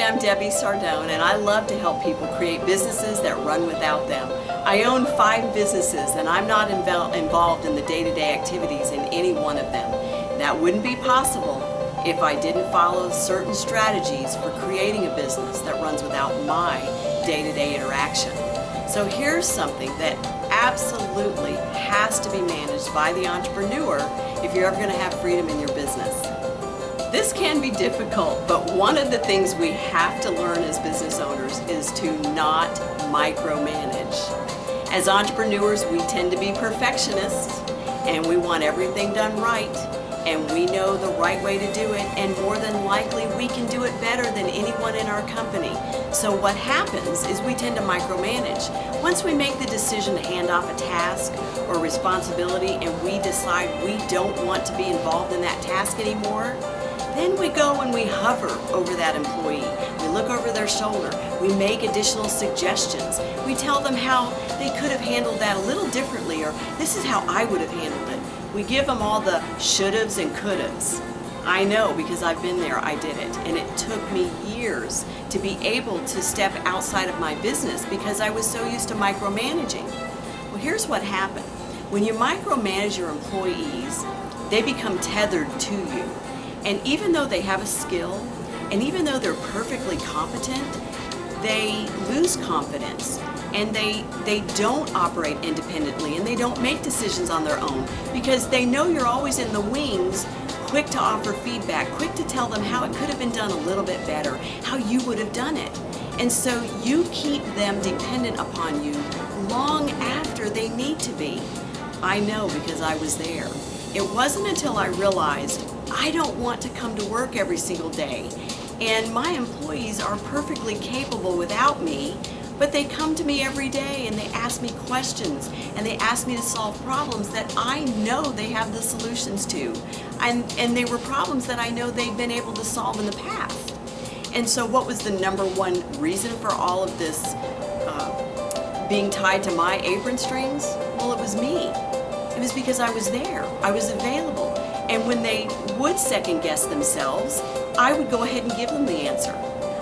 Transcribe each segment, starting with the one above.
I'm Debbie Sardone, and I love to help people create businesses that run without them. I own 5 businesses, and I'm not involved in the day-to-day activities in any one of them. That wouldn't be possible if I didn't follow certain strategies for creating a business that runs without my day-to-day interaction. So here's something that absolutely has to be managed by the entrepreneur if you're ever going to have freedom in your business. This can be difficult, but one of the things we have to learn as business owners is to not micromanage. As entrepreneurs, we tend to be perfectionists, and we want everything done right, and we know the right way to do it, and more than likely we can do it better than anyone in our company. So what happens is we tend to micromanage. Once we make the decision to hand off a task or responsibility and we decide we don't want to be involved in that task anymore, then we go and we hover over that employee. We look over their shoulder. We make additional suggestions. We tell them how they could have handled that a little differently, or this is how I would have handled it. We give them all the should-haves and could-haves. I know because I've been there, I did it. And it took me years to be able to step outside of my business because I was so used to micromanaging. Well, here's what happened. When you micromanage your employees, they become tethered to you. And even though they have a skill, and even though they're perfectly competent, they lose confidence, and they don't operate independently, and they don't make decisions on their own because they know you're always in the wings, quick to offer feedback, quick to tell them how it could have been done a little bit better, how you would have done it. And so you keep them dependent upon you long after they need to be. I know because I was there. It wasn't until I realized I don't want to come to work every single day, and my employees are perfectly capable without me, but they come to me every day and they ask me questions and they ask me to solve problems that I know they have the solutions to, and they were problems that I know they've been able to solve in the past. And so what was the number one reason for all of this being tied to my apron strings? Well, it was me. It was because I was there, I was available. And when they would second guess themselves, I would go ahead and give them the answer.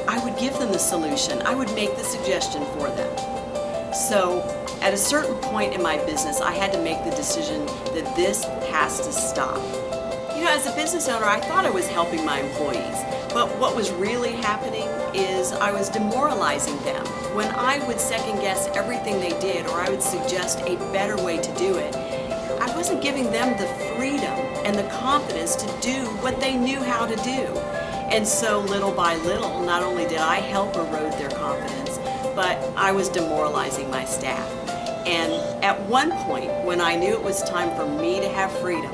I would give them the solution. I would make the suggestion for them. So at a certain point in my business, I had to make the decision that this has to stop. You know, as a business owner, I thought I was helping my employees, but what was really happening is I was demoralizing them. When I would second guess everything they did, or I would suggest a better way to do it, I wasn't giving them the freedom and the confidence to do what they knew how to do. And so little by little, not only did I help erode their confidence, but I was demoralizing my staff. And at one point, when I knew it was time for me to have freedom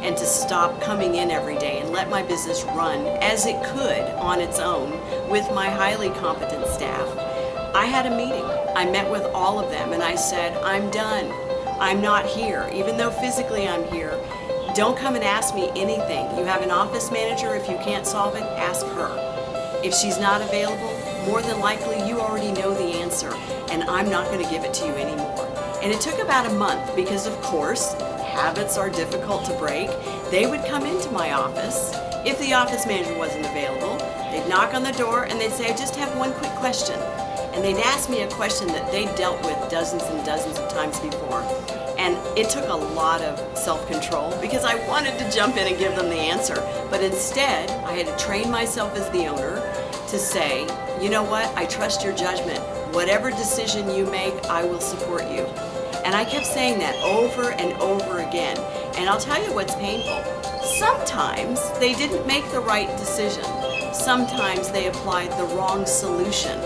and to stop coming in every day and let my business run as it could on its own with my highly competent staff, I had a meeting. I met with all of them and I said, I'm done. I'm not here. Even though physically I'm here, don't come and ask me anything. You have an office manager. If you can't solve it, ask her. If she's not available, more than likely you already know the answer, and I'm not going to give it to you anymore. And it took about a month because, of course, habits are difficult to break. They would come into my office. If the office manager wasn't available, they'd knock on the door and they'd say, I just have one quick question. And they'd ask me a question that they'd dealt with dozens and dozens of times before. And it took a lot of self-control because I wanted to jump in and give them the answer. But instead, I had to train myself as the owner to say, you know what, I trust your judgment. Whatever decision you make, I will support you. And I kept saying that over and over again. And I'll tell you what's painful. Sometimes they didn't make the right decision. Sometimes they applied the wrong solution.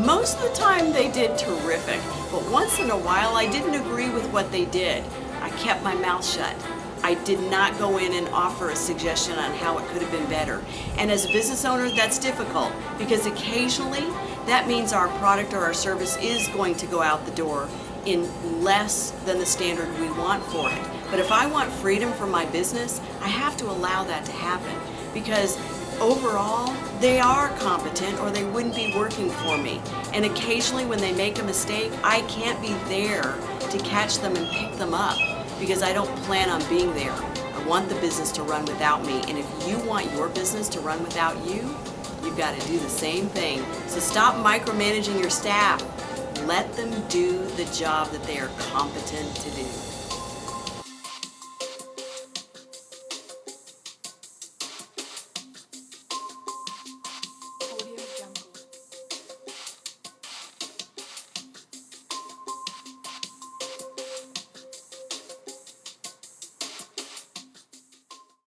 Most of the time they did terrific, but once in a while I didn't agree with what they did. I kept my mouth shut. I did not go in and offer a suggestion on how it could have been better. And as a business owner, that's difficult because occasionally that means our product or our service is going to go out the door in less than the standard we want for it. But if I want freedom for my business, I have to allow that to happen because overall, they are competent or they wouldn't be working for me. And occasionally when they make a mistake, I can't be there to catch them and pick them up because I don't plan on being there. I want the business to run without me. And if you want your business to run without you, you've got to do the same thing. So stop micromanaging your staff. Let them do the job that they are competent to do.